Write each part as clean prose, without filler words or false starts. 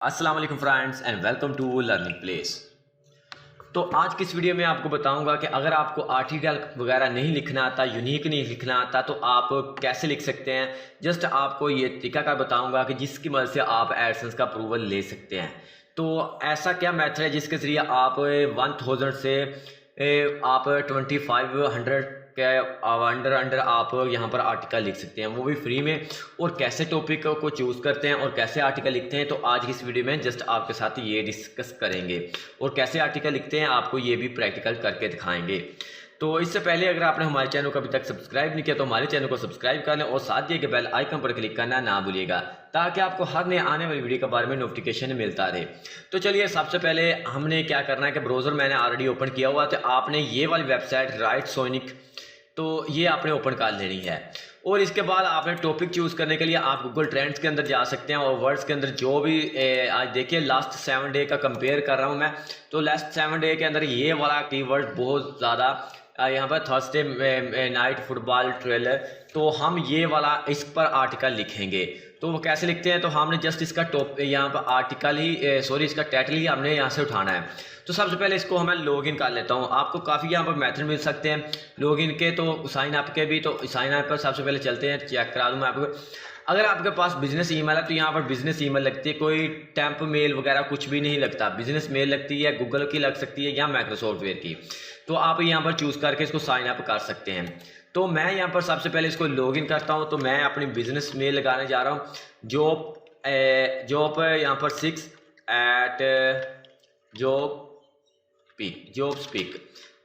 अस्सलाम वालेकुम friends and welcome to learning place. तो आज की इस वीडियो में आपको बताऊंगा कि अगर आपको आर्टिकल वगैरह नहीं लिखना आता, यूनिक नहीं लिखना आता, तो आप कैसे लिख सकते हैं। जस्ट आपको ये तरीका बताऊंगा कि जिसकी मदद से आप एडसेंस का अप्रूवल ले सकते हैं। तो ऐसा क्या मेथड है जिसके ज़रिए आप 1000 से आप 2500 के अंडर आप यहाँ पर आर्टिकल लिख सकते हैं, वो भी फ्री में। और कैसे टॉपिक को चूज़ करते हैं और कैसे आर्टिकल लिखते हैं, तो आज की इस वीडियो में जस्ट आपके साथ ये डिस्कस करेंगे। और कैसे आर्टिकल लिखते हैं आपको ये भी प्रैक्टिकल करके दिखाएंगे। तो इससे पहले अगर आपने हमारे चैनल को अभी तक सब्सक्राइब नहीं किया तो हमारे चैनल को सब्सक्राइब कर लें और साथ दिए गए बेल आइकन पर क्लिक करना ना भूलिएगा, ताकि आपको हर नए आने वाली वीडियो के बारे में नोटिफिकेशन मिलता रहे। तो चलिए, सबसे पहले हमने क्या करना है कि ब्राउज़र मैंने ऑलरेडी ओपन किया हुआ, तो आपने ये वाली वेबसाइट राइट सोनिक, तो ये आपने ओपन कर लेनी है। और इसके बाद आपने टॉपिक चूज़ करने के लिए आप गूगल ट्रेंड्स के अंदर जा सकते हैं और वर्ड्स के अंदर जो भी आज देखिए लास्ट 7 डे का कंपेयर कर रहा हूँ मैं। तो लास्ट 7 डे के अंदर ये वाला कीवर्ड बहुत ज़्यादा यहाँ पर थर्सडे नाइट फुटबॉल ट्रेलर, तो हम ये वाला इस पर आर्टिकल लिखेंगे। तो वो कैसे लिखते हैं, तो हमने जस्ट इसका टॉप यहाँ पर आर्टिकल ही इसका टाइटल ही हमने यहाँ से उठाना है। तो सबसे पहले इसको मैं लॉगिन कर लेता हूँ। आपको काफ़ी यहाँ पर मेथड मिल सकते हैं लॉगिन के, तो साइन अप के भी। तो साइन अप पर सबसे पहले चलते हैं, चेक करा दूँ मैं आपको। अगर आपके पास बिजनेस ईमेल है तो यहाँ पर बिजनेस ईमेल लगती है, कोई टेम्प मेल वगैरह कुछ भी नहीं लगता। बिजनेस मेल लगती है, गूगल की लग सकती है या माइक्रोसॉफ्टवेयर की। तो आप यहाँ पर चूज़ करके इसको साइन अप कर सकते हैं। तो मैं यहाँ पर सबसे पहले इसको लॉगिन करता हूँ। तो मैं अपनी बिजनेस मेल लगाने जा रहा हूँ, जॉब यहाँ पर 6 @ जॉब स्पीक।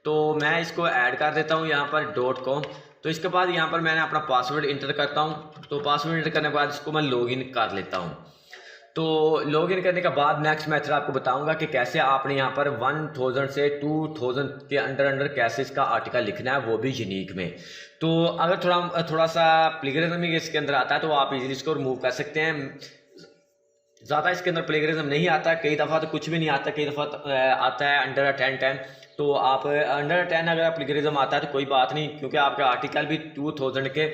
तो मैं इसको ऐड कर देता हूँ यहाँ पर .com। तो इसके बाद यहाँ पर मैंने अपना पासवर्ड इंटर करता हूँ। तो पासवर्ड इंटर करने के बाद इसको मैं लॉगिन कर लेता हूँ। तो लॉगिन करने के बाद नेक्स्ट मेथड आपको बताऊंगा कि कैसे आपने यहाँ पर 1000 से 2000 के अंडर कैसे इसका आर्टिकल लिखना है, वो भी यूनिक में। तो अगर थोड़ा सा प्लेगरिज्म इसके अंदर आता है तो आप इजीली इसको रिमूव कर सकते हैं। ज़्यादा इसके अंदर प्लेगरिज्म नहीं आता, कई दफ़ा तो कुछ भी नहीं आता, कई दफ़ा आता है अंडर 10। तो आप अंडर 10 अगर प्लेगरिज्म आता है तो कोई बात नहीं, क्योंकि आपका आर्टिकल भी 2000 के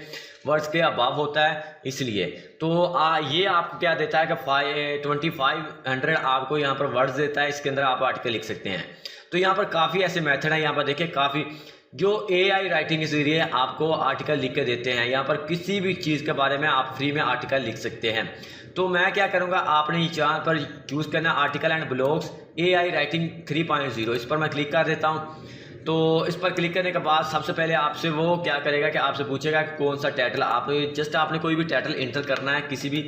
वर्ड्स के अबाव होता है इसलिए। तो ये आपको क्या देता है कि 2500 आपको यहाँ पर वर्ड्स देता है, इसके अंदर आप आर्टिकल लिख सकते हैं। तो यहाँ पर काफ़ी ऐसे मेथड हैं, यहाँ पर देखिए काफ़ी जो AI राइटिंग के जरिए आपको आर्टिकल लिख के देते हैं। यहाँ पर किसी भी चीज़ के बारे में आप फ्री में आर्टिकल लिख सकते हैं। तो मैं क्या करूँगा, आपने यहाँ पर चूज़ करना article and blogs AI writing 3.0, इस पर मैं क्लिक कर देता हूँ। तो इस पर क्लिक करने के बाद सबसे पहले आपसे वो क्या करेगा कि आपसे पूछेगा कि कौन सा टाइटल आपने कोई भी टाइटल इंटर करना है किसी भी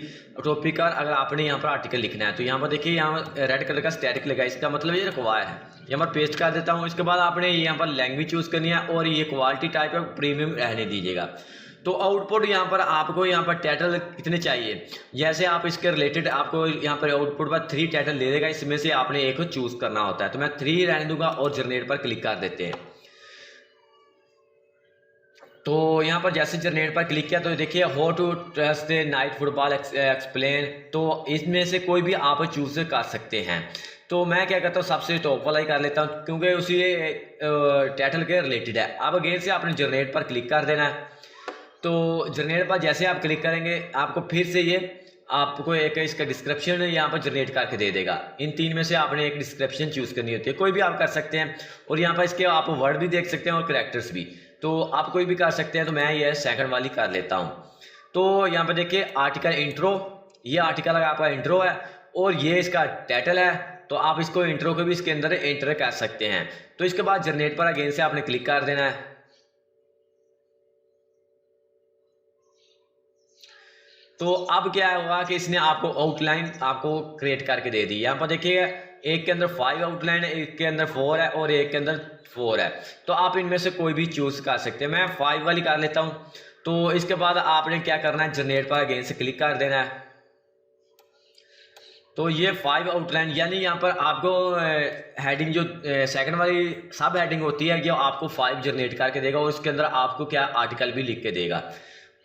टॉपिक का। अगर आपने यहाँ पर आर्टिकल लिखना है तो यहाँ पर देखिए यहाँ रेड कलर का स्टैटिक लगा, इसका मतलब ये रिक्वायर है। यहाँ पर पेस्ट कर देता हूँ। इसके बाद आपने यहाँ पर लैंग्वेज चूज़ करनी है और ये क्वालिटी टाइप है प्रीमियम रहने दीजिएगा। तो आउटपुट यहाँ पर आपको यहाँ पर टाइटल कितने चाहिए, जैसे आप इसके रिलेटेड आपको यहाँ पर आउटपुट पर 3 टाइटल दे देगा, इसमें से आपने एक को चूज़ करना होता है। तो मैं 3 रहने दूंगा और जनरेट पर क्लिक कर देते हैं। तो यहाँ पर जैसे जनरेट पर क्लिक किया तो देखिए how to trust night football explain, तो इसमें से कोई भी आप चूज़ कर सकते हैं। तो मैं क्या करता हूँ, सबसे टॉप वाला ही कर लेता हूँ क्योंकि उसी टाइटल के रिलेटेड है। अब अगेन से आपने जनरेट पर क्लिक कर देना है। तो जनरेट पर जैसे आप क्लिक करेंगे आपको फिर से ये आपको एक इसका डिस्क्रिप्शन यहाँ पर जनरेट करके दे देगा। इन 3 में से आपने एक डिस्क्रिप्शन चूज़ करनी होती है, कोई भी आप कर सकते हैं। और यहाँ पर इसके आप वर्ड भी देख सकते हैं और कैरेक्टर्स भी, तो आप कोई भी कर सकते हैं। तो मैं ये सेकंड वाली कर लेता हूँ। तो यहाँ पर देखिए आर्टिकल इंट्रो, ये आर्टिकल आपका इंट्रो है और ये इसका टाइटल है। तो आप इसको इंट्रो को भी इसके अंदर एंटर कर सकते हैं। तो इसके बाद जनरेट पर अगेन से आपने क्लिक कर देना है। तो अब क्या होगा कि इसने आपको आउटलाइन आपको क्रिएट करके दे दी। यहाँ पर देखिए एक के अंदर 5 आउटलाइन है, एक के अंदर 4 है और एक के अंदर 4 है। तो आप इनमें से कोई भी चूज़ कर सकते हैं। मैं 5 वाली कर लेता हूँ। तो इसके बाद आपने क्या करना है, जनरेट पर अगेन से क्लिक कर देना है। तो ये 5 आउटलाइन, यानी यहाँ पर आपको हेडिंग जो सेकंड वाली सब हेडिंग होती है, ये आपको 5 जनरेट करके देगा और इसके अंदर आपको क्या आर्टिकल भी लिख के देगा।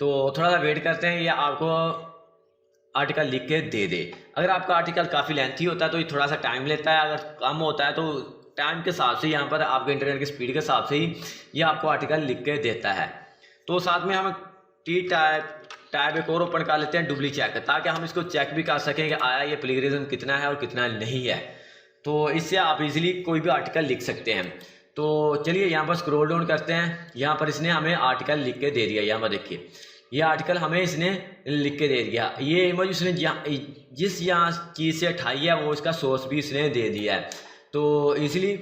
तो थोड़ा सा वेट करते हैं, ये आपको आर्टिकल लिख के दे दे। अगर आपका आर्टिकल काफ़ी लेंथी होता है तो ये थोड़ा सा टाइम लेता है, अगर कम होता है तो टाइम के हिसाब से यहाँ पर आपके इंटरनेट की स्पीड के हिसाब से ही ये आपको आर्टिकल लिख के देता है। तो साथ में हम टी टाइप टैब एक और ओपन कर लेते हैं डुप्ली चेक, ताकि हम इसको चेक भी कर सकें कि आया ये प्लेगरिज्म कितना है और कितना नहीं है। तो इससे आप इजीली कोई भी आर्टिकल लिख सकते हैं। तो चलिए यहाँ पर स्क्रॉल डाउन करते हैं। यहाँ पर इसने हमें आर्टिकल लिख के दे दिया। यहाँ पर देखिए ये आर्टिकल हमें इसने लिख के दे दिया। ये इमेज उसने जिस यहाँ चीज़ से उठाई है वो इसका सोर्स भी इसने दे दिया है। तो इजीली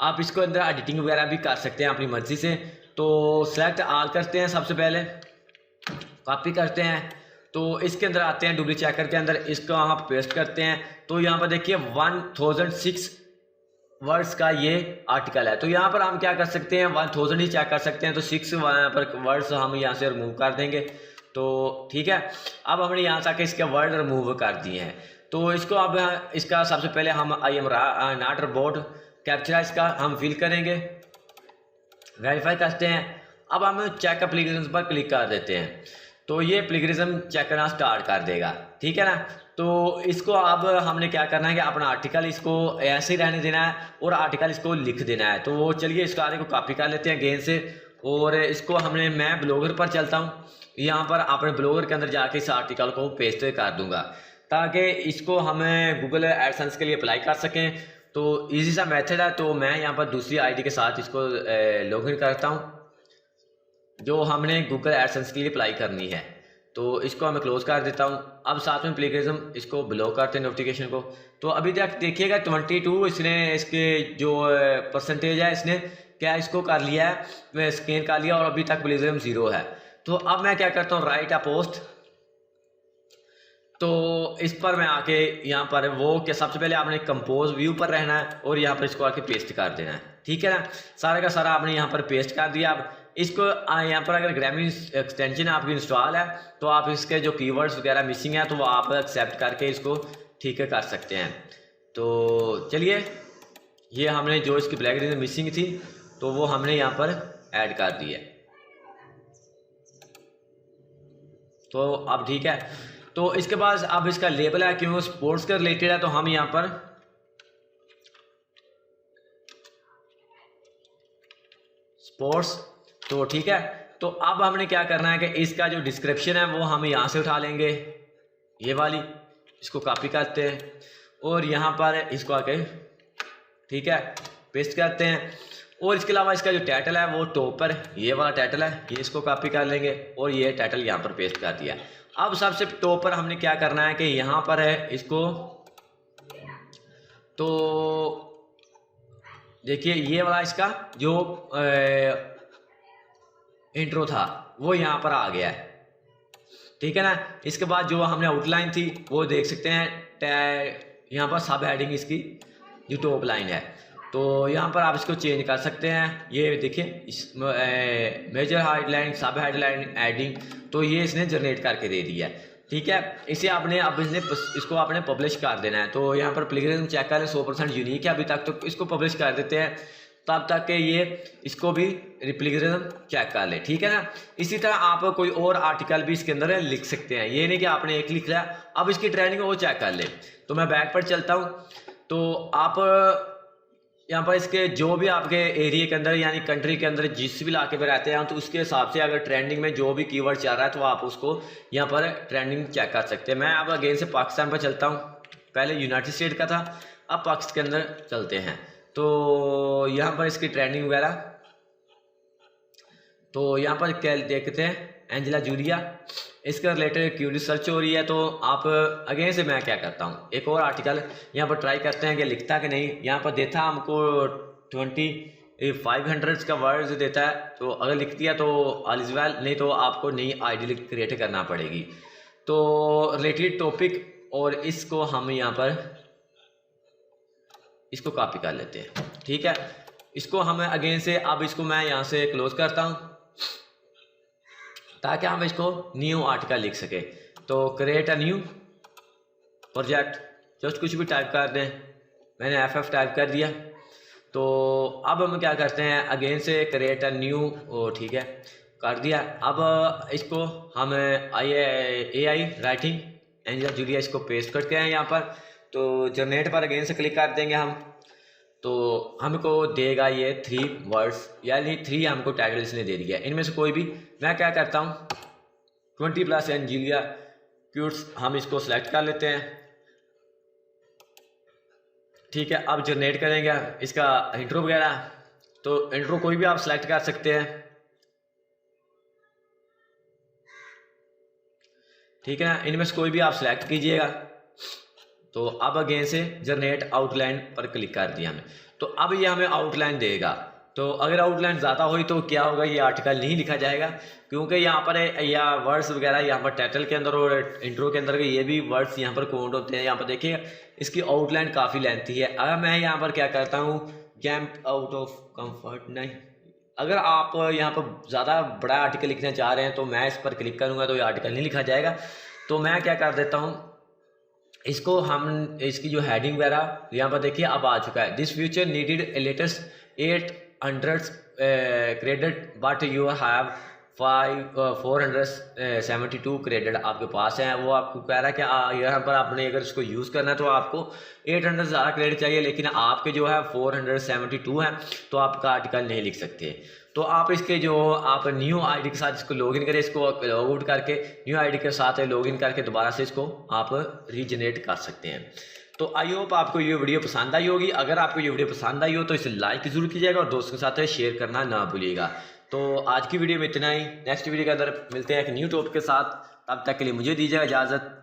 आप इसको अंदर एडिटिंग वगैरह भी कर सकते हैं अपनी मर्जी से। तो सेलेक्ट ऑल करते हैं, सबसे पहले कॉपी करते हैं, तो इसके अंदर आते हैं डुप्ली चेकर के अंदर, इसको आप पेस्ट करते हैं। तो यहाँ पर देखिए 1006 वर्ड्स का ये आर्टिकल है। तो यहाँ पर हम क्या कर सकते हैं 1000 ही चेक कर सकते हैं, तो 6 पर वर्ड्स हम यहाँ से रिमूव कर देंगे। तो ठीक है, अब हमने यहाँ तक इसके वर्ड रिमूव कर दिए हैं। तो इसको अब इसका सबसे पहले हम I am not robot capture इसका हम फिल करेंगे, वेरीफाई करते हैं। अब हम चेक प्लेगरिज्म पर क्लिक कर देते हैं, तो ये प्लेगरिज्म चेक करना स्टार्ट कर देगा। ठीक है ना। तो इसको अब हमने क्या करना है कि अपना आर्टिकल इसको ऐसे ही रहने देना है और आर्टिकल इसको लिख देना है। तो वो चलिए इसको आगे को कॉपी कर लेते हैं गेंद से, और इसको हमने मैं ब्लॉगर पर चलता हूँ। यहाँ पर अपने ब्लॉगर के अंदर जाके इस आर्टिकल को पेस्ट कर दूंगा, ताकि इसको हमें गूगल एडसेंस के लिए अप्लाई कर सकें। तो इजी सा मेथड है। तो मैं यहाँ पर दूसरी आईडी के साथ इसको लॉगिन करता हूँ जो हमने गूगल एडसेंस के लिए अप्लाई करनी है। तो इसको मैं क्लोज कर देता हूँ। अब साथ में प्लेगरिज्म इसको ब्लॉक करते हैं नोटिफिकेशन को। तो अभी तक देखिएगा 22 इसने इसके जो परसेंटेज है इसने क्या इसको कर लिया है, स्कैन कर लिया, और अभी तक प्लेगरिज्म 0 है। तो अब मैं क्या करता हूँ राइट अ पोस्ट। तो इस पर मैं आके यहाँ पर वो क्या सबसे पहले आपने कंपोज व्यू पर रहना है और यहाँ पर इसको आके पेस्ट कर देना है। ठीक है ना। सारा का सारा आपने यहाँ पर पेस्ट कर दिया। अब इसको यहाँ पर अगर ग्रामर एक्सटेंशन आपकी इंस्टॉल है तो आप इसके जो कीवर्ड्स वगैरह मिसिंग है तो वो आप एक्सेप्ट करके इसको ठीक कर सकते हैं। तो चलिए ये हमने जो इसकी प्लेगरिज्म मिसिंग थी तो वो हमने यहाँ पर ऐड कर दी है। तो अब ठीक है। तो इसके बाद अब इसका लेबल है क्योंकि स्पोर्ट्स के रिलेटेड है, तो हम यहाँ पर स्पोर्ट्स, तो ठीक है। तो अब हमने क्या करना है कि इसका जो डिस्क्रिप्शन है वो हम यहाँ से उठा लेंगे, ये वाली, इसको कॉपी करते हैं और यहाँ पर इसको आके ठीक है पेस्ट करते हैं। और इसके अलावा इसका जो टाइटल है वो टॉप पर ये वाला टाइटल है, ये इसको कॉपी कर लेंगे और ये टाइटल यहाँ पर पेस्ट कर दिया। अब सबसे टॉप पर हमने क्या करना है कि यहाँ पर है इसको, तो देखिए ये वाला इसका जो इंट्रो था वो यहाँ पर आ गया है। ठीक है ना। इसके बाद जो हमने आउटलाइन थी वो देख सकते हैं, यहाँ पर सब हेडिंग इसकी जो टॉप लाइन है, तो यहाँ पर आप इसको चेंज कर सकते हैं। ये देखिए मेजर हेडलाइन, सब हेडलाइन, एडिंग, तो ये इसने जनरेट करके दे दिया है। ठीक है। इसे आपने अब इसको आपने पब्लिश कर देना है। तो यहाँ पर प्लेगरिज्म चेक कर 100% यूनिक है अभी तक, तो इसको पब्लिश कर देते हैं तब तक कि ये इसको भी प्लेगरिज्म चेक कर ले। ठीक है ना। इसी तरह आप कोई और आर्टिकल भी इसके अंदर लिख सकते हैं, ये नहीं कि आपने एक लिख लिया अब इसकी ट्रेनिंग वो चेक कर ले। तो मैं बैक पर चलता हूँ। तो आप यहाँ पर इसके जो भी आपके एरिया के अंदर यानी कंट्री के अंदर जिस भी इलाके में रहते हैं तो उसके हिसाब से अगर ट्रेंडिंग में जो भी कीवर्ड चल रहा है तो आप उसको यहाँ पर ट्रेंडिंग चेक कर सकते हैं। मैं अब अगेन से पाकिस्तान पर चलता हूँ, पहले यूनाइटेड स्टेट का था, अब पाकिस्तान के अंदर चलते हैं। तो यहाँ पर इसकी ट्रेंडिंग वगैरह, तो यहाँ पर क्या देखते हैं एंजेला जूलिया, इसके रिलेटेड क्यूरी सर्च हो रही है। तो आप अगेन से मैं क्या करता हूँ एक और आर्टिकल यहाँ पर ट्राई करते हैं कि लिखता कि नहीं। यहाँ पर देता हमको 2500 का वर्ड्स देता है, तो अगर लिख दिया तो ऑल इज वेल, नहीं तो आपको नई आईडी क्रिएट करना पड़ेगी। तो रिलेटेड टॉपिक, और इसको हम यहाँ पर इसको कॉपी कर लेते हैं। ठीक है। इसको हम अगेन से अब इसको मैं यहाँ से क्लोज करता हूँ ताकि हम इसको न्यू आर्टिकल लिख सके। तो create a new project, just कुछ भी टाइप कर दें, मैंने FF टाइप कर दिया। तो अब हम क्या करते हैं अगेन से क्रिएट अ न्यू, ओ ठीक है कर दिया। अब इसको हम AI राइटिंग एंजेला जूलिया इसको पेस्ट करते हैं यहाँ पर। तो जनरेट पर अगेन से क्लिक कर देंगे हम, तो हमको देगा ये 3 वर्ड्स, यानी 3 हमको टाइटल इसने दे दिया। इनमें से कोई भी मैं क्या करता हूँ 20+ एंजीलिया क्यूट्स हम इसको सिलेक्ट कर लेते हैं। ठीक है, अब जनरेट करेंगे इसका इंट्रो वगैरह, तो इंट्रो कोई भी आप सिलेक्ट कर सकते हैं। ठीक है ना, इनमें से कोई भी आप सिलेक्ट कीजिएगा। तो अब अगेन से जनरेट आउटलाइन पर क्लिक कर दिया हमने, तो अब ये हमें आउटलाइन देगा। तो अगर आउटलाइन ज़्यादा हुई तो क्या होगा, ये आर्टिकल नहीं लिखा जाएगा, क्योंकि यहाँ पर या वर्ड्स वगैरह यहाँ पर टाइटल के अंदर और इंट्रो के अंदर ये भी वर्ड्स यहाँ पर काउंट होते हैं। यहाँ पर देखिए इसकी आउटलाइन काफ़ी लेंथी है। अगर मैं यहाँ पर क्या करता हूँ, जंप आउट ऑफ कंफर्ट, नहीं, अगर आप यहाँ पर ज़्यादा बड़ा आर्टिकल लिखना चाह रहे हैं तो मैं इस पर क्लिक करूँगा तो ये आर्टिकल नहीं लिखा जाएगा। तो मैं क्या कर देता हूँ, इसको हम इसकी जो हेडिंग वगैरह यहाँ पर देखिए अब आ चुका है। This future needed latest 800 credit but you have 472 credit आपके पास है। वो आपको कह रहा है कि यहाँ पर आपने अगर इसको यूज़ करना है तो आपको 800 ज़्यादा क्रेडिट चाहिए, लेकिन आपके जो है 472 हैं, तो आपका आर्टिकल नहीं लिख सकते। तो आप इसके जो आप न्यू आईडी के साथ इसको लॉगिन करें, इसको लॉग आउट करके न्यू आईडी के साथ लॉगिन करके दोबारा से इसको आप रीजनरेट कर सकते हैं। तो आई होप आपको ये वीडियो पसंद आई होगी। अगर आपको ये वीडियो पसंद आई हो तो इसे लाइक ज़रूर कीजिएगा और दोस्तों के साथ शेयर करना ना भूलिएगा। तो आज की वीडियो में इतना ही, नेक्स्ट वीडियो के अंदर मिलते हैं एक न्यू टॉपिक के साथ। तब तक के लिए मुझे दीजिएगा इजाज़त।